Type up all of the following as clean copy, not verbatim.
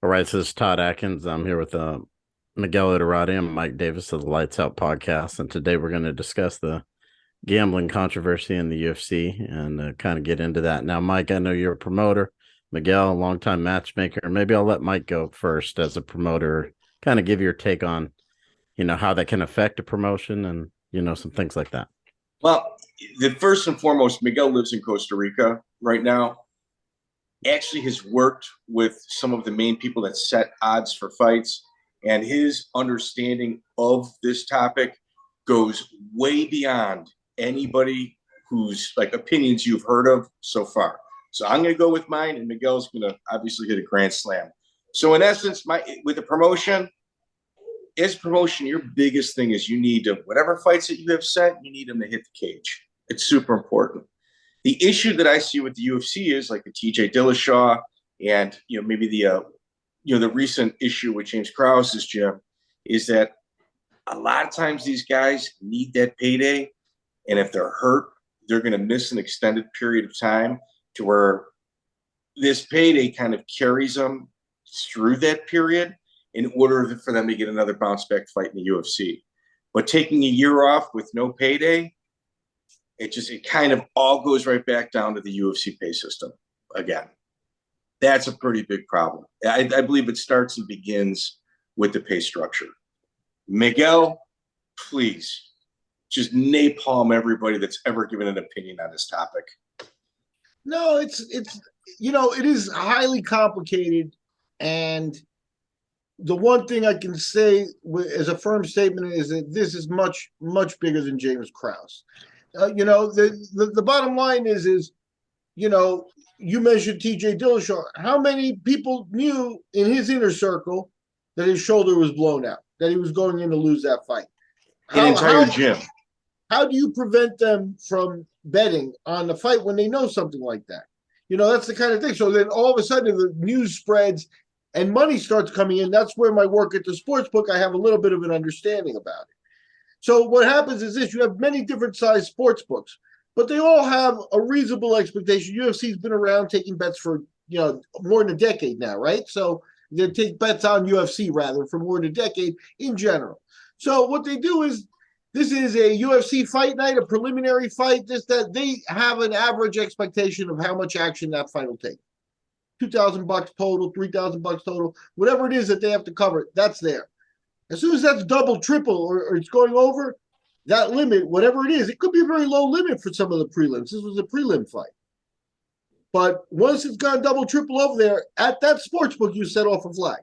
All right, so this is Todd Atkins. I'm here with Miguel Iterati and Mike Davis of the Lights Out podcast, and today we're going to discuss the gambling controversy in the UFC and kind of get into that. Now, Mike, I know you're a promoter. Miguel, a longtime matchmaker. Maybe I'll let Mike go first as a promoter. Kind of give your take on how that can affect a promotion and some things like that. Well, the first and foremost, Miguel lives in Costa Rica right now. Actually, has worked with some of the main people that set odds for fights, and his understanding of this topic goes way beyond anybody whose opinions you've heard of so far. So I'm going to go with mine, and Miguel's going to obviously hit a grand slam. So in essence, with the promotion, as promotion, your biggest thing is you need to, whatever fights that you have set, you need them to hit the cage. It's super important. The issue that I see with the UFC is like the TJ Dillashaw and maybe the recent issue with James Krause's gym is that a lot of times these guys need that payday, and if they're hurt, they're going to miss an extended period of time to where this payday kind of carries them through that period in order for them to get another bounce back fight in the UFC. But taking a year off with no payday, it kind of all goes right back down to the UFC pay system again. That's a pretty big problem. I believe it starts and begins with the pay structure. Miguel, please just napalm everybody that's ever given an opinion on this topic. No, it is highly complicated, and the one thing I can say as a firm statement is that this is much, much bigger than James Krause. The bottom line is, you mentioned TJ Dillashaw. How many people knew in his inner circle that his shoulder was blown out, that he was going in to lose that fight? An entire gym. How do you prevent them from betting on the fight when they know something like that? That's the kind of thing. So then all of a sudden the news spreads and money starts coming in. That's where my work at the sports book, I have a little bit of an understanding about it. So what happens is this: you have many different size sports books, but they all have a reasonable expectation. UFC's been around taking bets for more than a decade now, right? So they take bets on UFC rather for more than a decade in general. So what they do is, this is a UFC fight night, a preliminary fight. That they have an average expectation of how much action that fight will take. $2,000 total, $3,000 total, whatever it is that they have to cover, that's there. As soon as that's double, triple, or it's going over that limit, whatever it is, it could be a very low limit for some of the prelims. This was a prelim fight. But once it's gone double, triple over there, at that sports book, you set off a flag.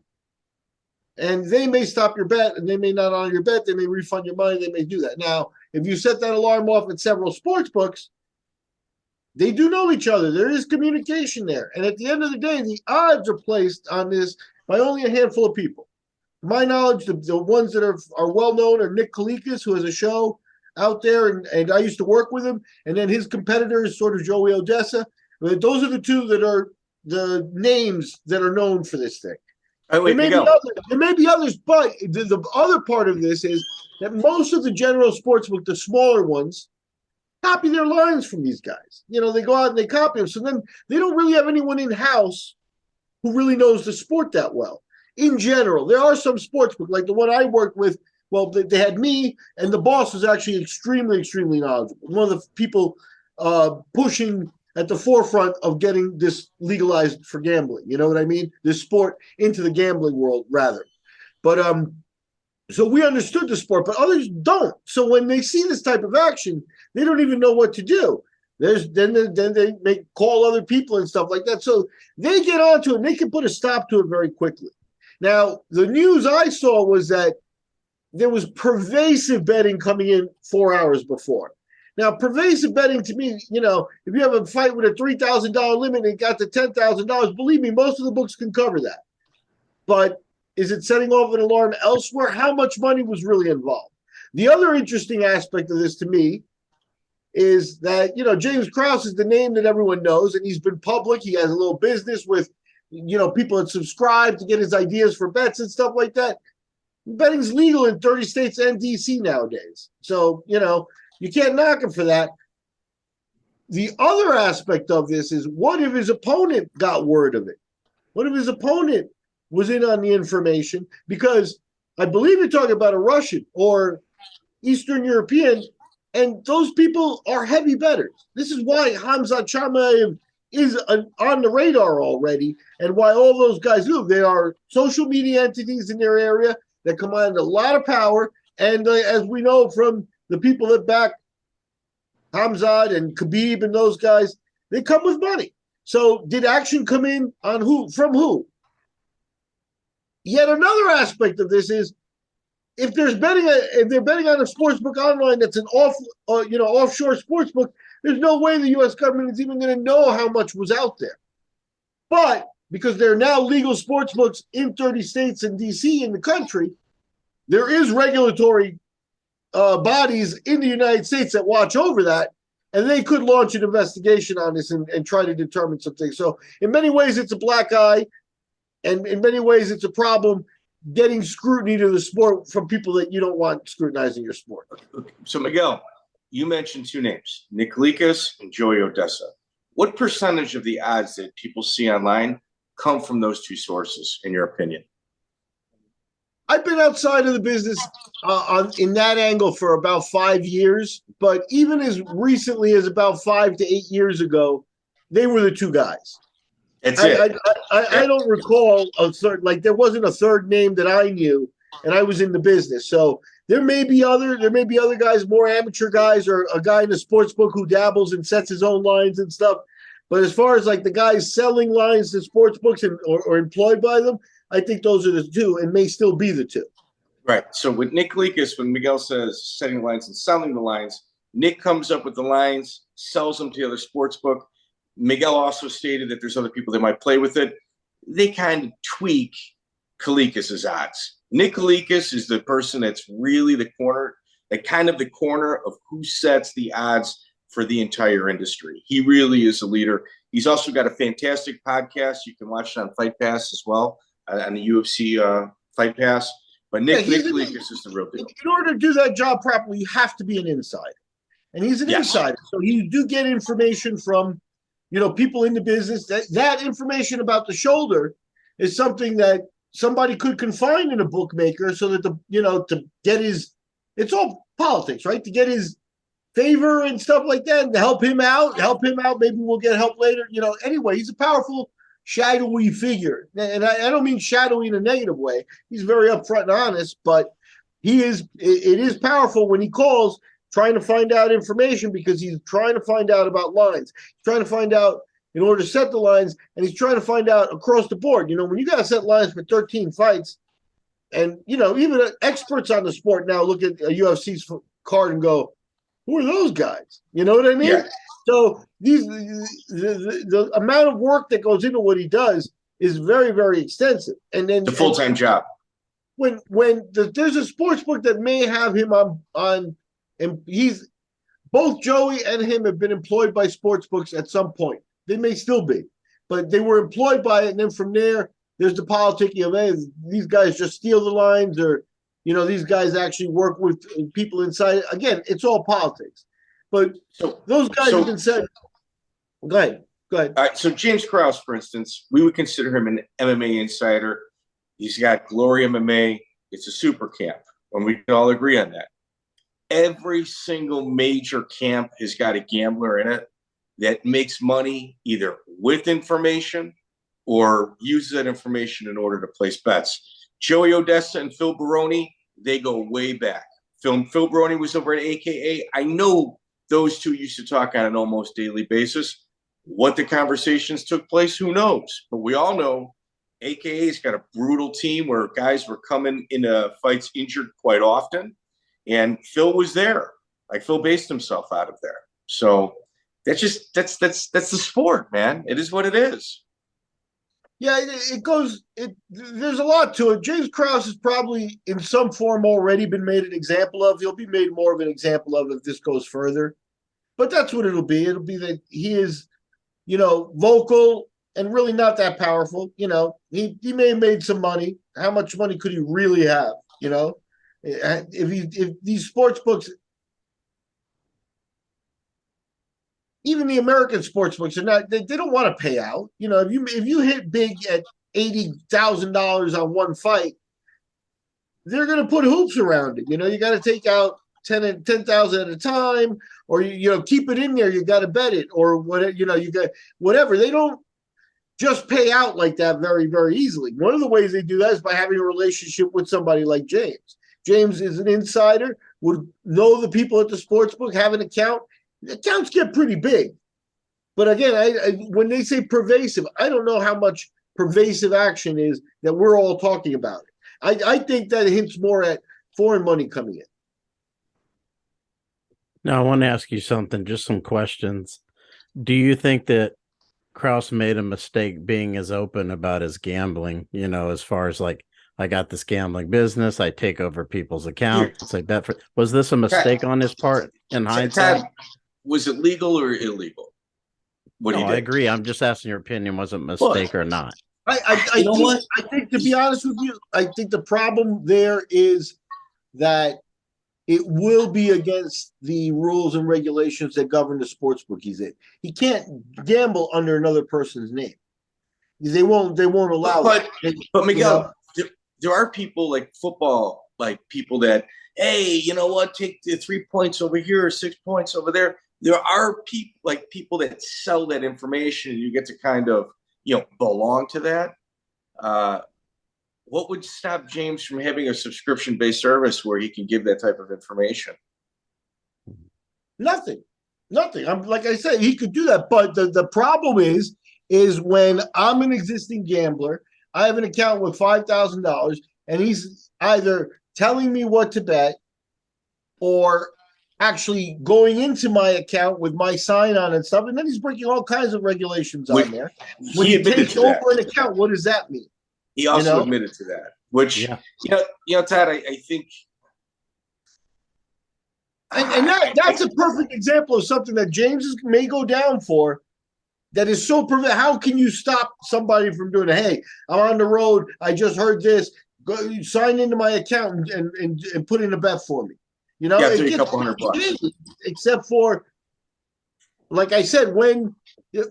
And they may stop your bet, and they may not honor your bet. They may refund your money. They may do that. Now, if you set that alarm off at several sports books, they do know each other. There is communication there. And at the end of the day, the odds are placed on this by only a handful of people. To my knowledge, the ones that are well-known are Nick Kalikas, who has a show out there, and I used to work with him. And then his competitor is sort of Joey Odessa. Those are the two that are the names that are known for this thing. There may be others, but the other part of this is that most of the general sportsbook, the smaller ones, copy their lines from these guys. They go out and they copy them. So then they don't really have anyone in-house who really knows the sport that well. In general, there are some sportsbook, like the one I worked with. Well, they had me, and the boss was actually extremely, extremely knowledgeable. One of the people pushing at the forefront of getting this legalized for gambling. You know what I mean? This sport into the gambling world, rather. But so we understood the sport, but others don't. So when they see this type of action, they don't even know what to do. Then they may call other people and stuff like that. So they get onto it, and they can put a stop to it very quickly. Now, the news I saw was that there was pervasive betting coming in 4 hours before. Now, pervasive betting to me, if you have a fight with a $3,000 limit and it got to $10,000, believe me, most of the books can cover that. But is it setting off an alarm elsewhere? How much money was really involved? The other interesting aspect of this to me is that, James Krause is the name that everyone knows, and he's been public. He has a little business with, people that subscribe to get his ideas for bets and stuff like that. Betting's legal in 30 states and DC nowadays. So, you can't knock him for that. The other aspect of this is, what if his opponent got word of it? What if his opponent was in on the information, because I believe you're talking about a Russian or Eastern European, and those people are heavy bettors. This is why Hamza Chimaev is on the radar already, and why all those guys do. They are social media entities in their area that command a lot of power, and as we know from the people that back Hamzat and Khabib and those guys, they come with money. So did action come in on who? From who? Yet another aspect of this is, if they're betting on a sports book online that's an offshore sports book, there's no way the U.S. government is even going to know how much was out there. But because there are now legal sports books in 30 states and D.C. in the country, there is regulatory bodies in the United States that watch over that, and they could launch an investigation on this and try to determine some things. So in many ways, it's a black eye, and in many ways, it's a problem getting scrutiny to the sport from people that you don't want scrutinizing your sport. So, Miguel, you mentioned two names, Nick Likas and Joey Odessa. What percentage of the odds that people see online come from those two sources, in your opinion? I've been outside of the business in that angle for about 5 years, but even as recently as about 5 to 8 years ago, they were the two guys. That's it. I don't recall a third, like there wasn't a third name that I knew, and I was in the business. So there may be other guys, more amateur guys, or a guy in a sports book who dabbles and sets his own lines and stuff. But as far as like the guys selling lines to sports books or employed by them, I think those are the two, and may still be the two. Right. So with Nick Likas, when Miguel says setting lines and selling the lines, Nick comes up with the lines, sells them to the other sports book. Miguel also stated that there's other people that might play with it. They kind of tweak Kalikas's odds. Nick Kalikas is the person that's really the corner of who sets the odds for the entire industry. He really is a leader. He's also got a fantastic podcast. You can watch it on Fight Pass as well, on the UFC Fight Pass. But Nick Kalikas is the real deal. In order to do that job properly, you have to be an insider. And he's an insider. So you do get information from people in the business. That information about the shoulder is something that somebody could confine in a bookmaker, so that to get it's all politics, right? To get his favor and stuff like that, and to help him out. Maybe we'll get help later. Anyway, he's a powerful, shadowy figure, and I don't mean shadowy in a negative way. He's very upfront and honest, but it is powerful when he calls, trying to find out information, because he's trying to find out about lines. He's trying to find out in order to set the lines, and he's trying to find out across the board. When you got to set lines for 13 fights, and even experts on the sport now look at a UFC's card and go, "Who are those guys?" You know what I mean? Yeah. So the amount of work that goes into what he does is very, very extensive, and then it's a full-time job. When there's a sports book that may have him on. And both Joey and him have been employed by sports books at some point. They may still be, but they were employed by it. And then from there's the politicking of, hey, these guys just steal the lines, or, these guys actually work with people inside. Again, it's all politics. But those guys have been said. Go ahead. All right. So James Krause, for instance, we would consider him an MMA insider. He's got Glory MMA. It's a super camp, and we can all agree on that. Every single major camp has got a gambler in it that makes money either with information or uses that information in order to place bets. Joey Odessa and Phil Baroni, they go way back. Phil Baroni was over at AKA. I know those two used to talk on an almost daily basis. What the conversations took place, who knows? But we all know AKA's got a brutal team where guys were coming into fights injured quite often. And Phil was there. Like, Phil based himself out of there. So that's the sport, man. It is what it is. Yeah, there's a lot to it. James Krause has probably in some form already been made an example of. He'll be made more of an example of if this goes further. But that's what it'll be. It'll be that he is, vocal and really not that powerful. He may have made some money. How much money could he really have? If these sports books, even the American sports books, are not, they don't want to pay out. If you hit big $80,000 on one fight, they're going to put hoops around it. You know, you got to take out 10,000 at a time, or keep it in there. You got to bet it, or whatever. You got whatever. They don't just pay out like that very, very easily. One of the ways they do that is by having a relationship with somebody like James. James is an insider, would know the people at the sports book, have an account. The accounts get pretty big. But again, when they say pervasive, I don't know how much pervasive action is that we're all talking about it. I think that hints more at foreign money coming in. Now, I want to ask you something, just some questions. Do you think that Krause made a mistake being as open about his gambling, as far as like, I got this gambling business, I take over people's accounts, I bet for, was this a mistake on his part in hindsight? Was it legal or illegal? No, I agree. I'm just asking your opinion. Was it a mistake or not? I think, to be honest with you, I think the problem there is that it will be against the rules and regulations that govern the sports book he's in. He can't gamble under another person's name. They won't allow it. But Miguel, there are people like football, like people that, hey, you know what, take the 3 points over here or 6 points over there. There are people that sell that information, and you get to kind of, belong to that. What would stop James from having a subscription-based service where he can give that type of information? Nothing. Like I said, he could do that. But the problem is when I'm an existing gambler, I have an account with $5,000, and he's either telling me what to bet or actually going into my account with my sign on and stuff, and then he's breaking all kinds of regulations on there. When he takes over an account, what does that mean? He also admitted to that, which, Todd, I think. And that's a perfect example of something that James may go down for. That is so how can you stop somebody from doing it? Hey, I'm on the road. I just heard this. Go sign into my account and put in a bet for me. It gets a couple $100. Except for, like I said, when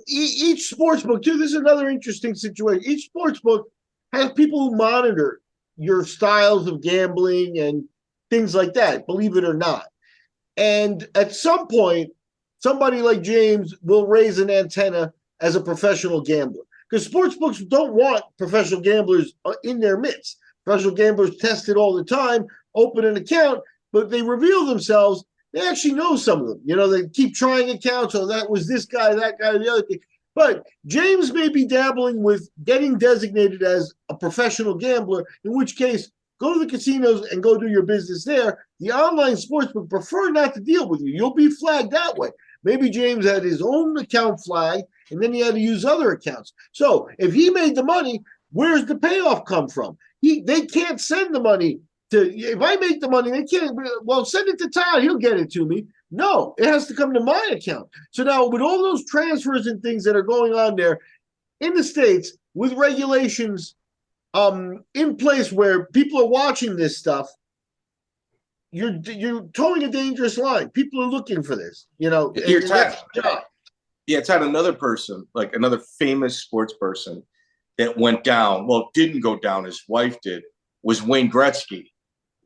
each sports book too. This is another interesting situation. Each sports book has people who monitor your styles of gambling and things like that. Believe it or not, and at some point, somebody like James will raise an antenna as a professional gambler, because sports books don't want professional gamblers in their midst. Professional gamblers test it all the time, open an account, but they reveal themselves. They actually know some of them. They keep trying accounts. Oh, that was this guy, that guy, the other thing. But James may be dabbling with getting designated as a professional gambler, in which case, go to the casinos and go do your business there. The online sportsbook prefer not to deal with you. You'll be flagged that way. Maybe James had his own account flagged, and then he had to use other accounts. So if he made the money, where's the payoff come from? They can't send the money to. If I make the money, they can't. Well, send it to Todd. He'll get it to me. No, it has to come to my account. So now, with all those transfers and things that are going on there in the States, with regulations in place where people are watching this stuff, you're towing a dangerous line. People are looking for this, Todd, another person, like another famous sports person that went down, well, didn't go down, his wife did, was Wayne Gretzky.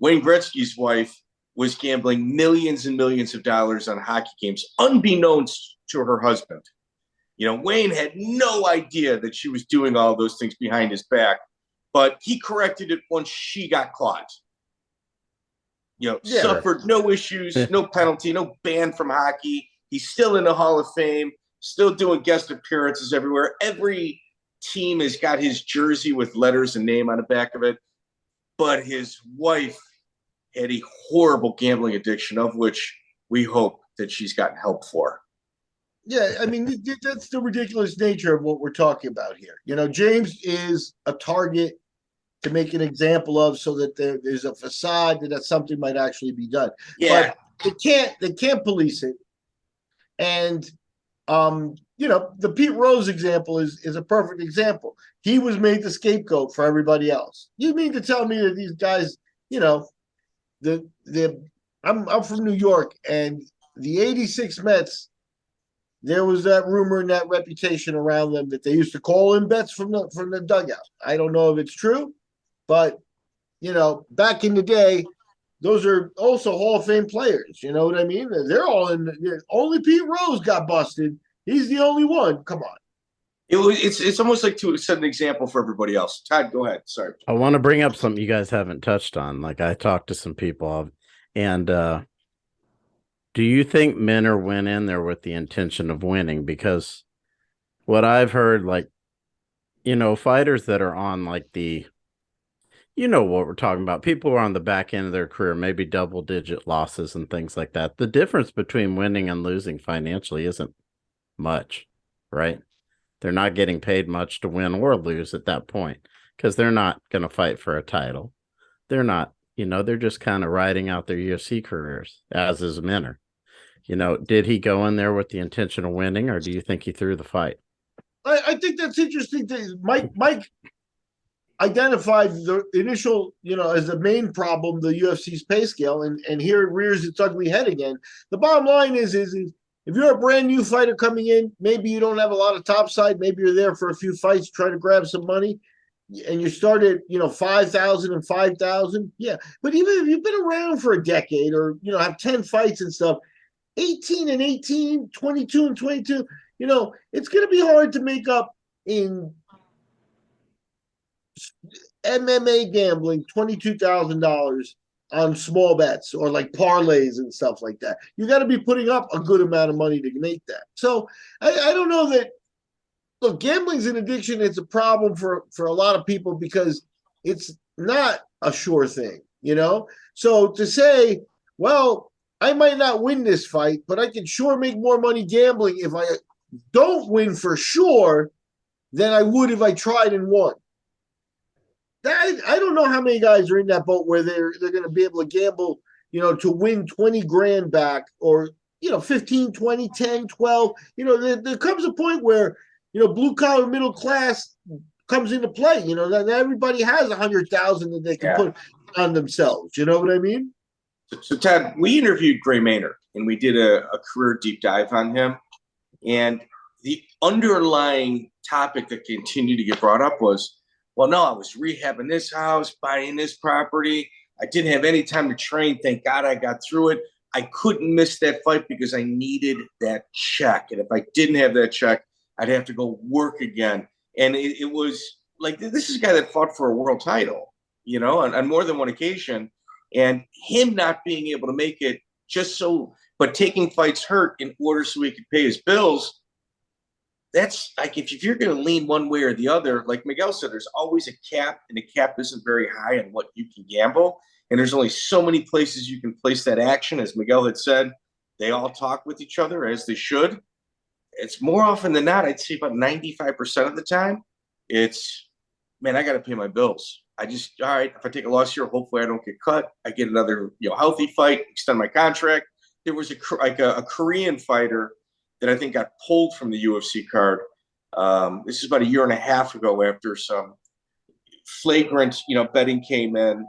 Wayne Gretzky's wife was gambling millions and millions of dollars on hockey games, unbeknownst to her husband. Wayne had no idea that she was doing all those things behind his back, but he corrected it once she got caught. Suffered no issues, no penalty, no ban from hockey. He's still in the Hall of Fame, still doing guest appearances everywhere. Every team has got his jersey with letters and name on the back of it. But his wife had a horrible gambling addiction, of which we hope that she's gotten help for. Yeah, I mean, that's the ridiculous nature of what we're talking about here. James is a target to make an example of, so that there's a facade that something might actually be done. Yeah. But they can't police it. And the Pete Rose example is a perfect example. He was made the scapegoat for everybody else. You mean to tell me that these guys, I'm from New York, and the '86 Mets there was that rumor and that reputation around them that they used to call in bets from the dugout. I don't know if it's true, but back in the day, those are also Hall of Fame players. You know what I mean? They're all in. Only Pete Rose got busted. He's the only one. Come on. It's almost like to set an example for everybody else. Todd, go ahead. Sorry. I want to bring up something you guys haven't touched on. Like I talked to some people, and do you think men are went in there with the intention of winning? Because what I've heard, like, fighters that are on like what we're talking about. People who are on the back end of their career, maybe double digit losses and things like that. The difference between winning and losing financially isn't much, right? They're not getting paid much to win or lose at that point because they're not going to fight for a title. They're not, they're just kind of riding out their UFC careers, as is Minner. Did he go in there with the intention of winning, or do you think he threw the fight? I think that's interesting. Mike identified the initial, as the main problem, the UFC's pay scale, and here it rears its ugly head again. The bottom line is if you're a brand new fighter coming in, maybe you don't have a lot of top side, maybe you're there for a few fights, trying to grab some money, and you started, 5,000 and 5,000. Yeah. But even if you've been around for a decade or, have 10 fights and stuff, 18 and 18, 22 and 22, it's going to be hard to make up in MMA gambling $22,000 on small bets or like parlays and stuff like that. You got to be putting up a good amount of money to make that. So I don't know that. Look, gambling's an addiction. It's a problem for a lot of people because it's not a sure thing, So to say, well, I might not win this fight, but I can sure make more money gambling if I don't win for sure than I would if I tried and won. I don't know how many guys are in that boat where they're going to be able to gamble, to win 20 grand back or, 15, 20, 10, 12. There comes a point where, blue collar middle class comes into play. That everybody has 100,000 that they can put on themselves. You know what I mean? So Ted, we interviewed Gray Maynard and we did a career deep dive on him. And the underlying topic that continued to get brought up was, well, no, I was rehabbing this house, buying this property. I didn't have any time to train. Thank God I got through it. I couldn't miss that fight because I needed that check. And if I didn't have that check, I'd have to go work again. And it was like, this is a guy that fought for a world title, on more than one occasion. And him not being able to make it but taking fights hurt in order so he could pay his bills. That's like, if you're going to lean one way or the other, like Miguel said, there's always a cap, and the cap isn't very high on what you can gamble. And there's only so many places you can place that action. As Miguel had said, they all talk with each other, as they should. It's more often than not, I'd say about 95% of the time, it's, man, I got to pay my bills. All right, if I take a loss here, hopefully I don't get cut. I get another, healthy fight, extend my contract. There was a Korean fighter that I think got pulled from the UFC card. This is about a year and a half ago after some flagrant, betting came in.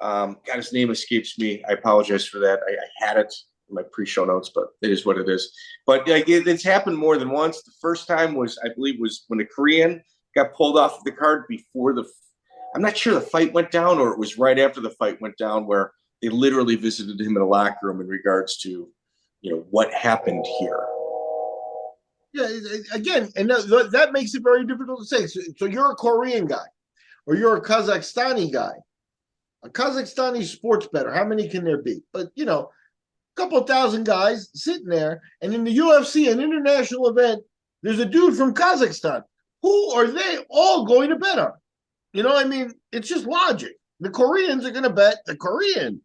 God, his name escapes me. I apologize for that. I had it in my pre-show notes, but it is what it is. But it's happened more than once. The first time was, I believe, was when the Korean got pulled off of the card before I'm not sure the fight went down or it was right after the fight went down, where they literally visited him in a locker room in regards to, what happened here. Yeah, again, and that makes it very difficult to say. So you're a Korean guy, or you're a Kazakhstani guy. A Kazakhstani sports bettor, how many can there be? But, a couple of thousand guys sitting there, and in the UFC, an international event, there's a dude from Kazakhstan. Who are they all going to bet on? It's just logic. The Koreans are going to bet the Korean.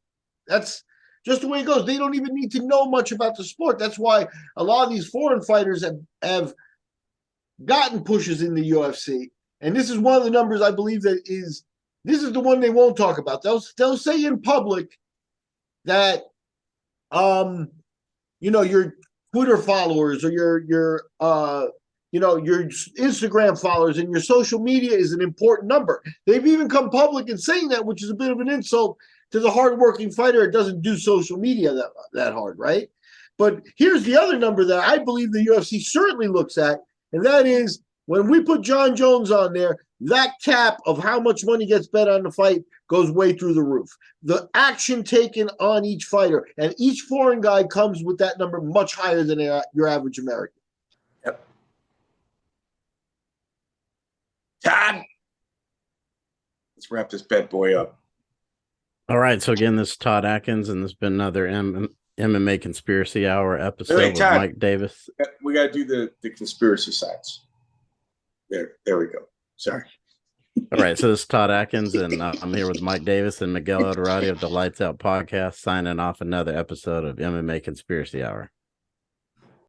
That's just the way it goes. They don't even need to know much about the sport. That's why a lot of these foreign fighters have gotten pushes in the UFC. And this is one of the numbers I believe this is the one they won't talk about. They'll say in public that, your Twitter followers or your Instagram followers and your social media is an important number. They've even come public in saying that, which is a bit of an insult to the hardworking fighter. It doesn't do social media that hard, right? But here's the other number that I believe the UFC certainly looks at, and that is when we put John Jones on there, that cap of how much money gets bet on the fight goes way through the roof. The action taken on each fighter, and each foreign guy comes with that number much higher than your average American. Yep. Todd, let's wrap this bad boy up. All right. So again, this is Todd Atkins, and this has been another MMA Conspiracy Hour episode with Todd, Mike Davis. We got to do the conspiracy sides. There we go. Sorry. All right. So this is Todd Atkins, and I'm here with Mike Davis and Miguel Eldorado of the Lights Out Podcast, signing off another episode of MMA Conspiracy Hour.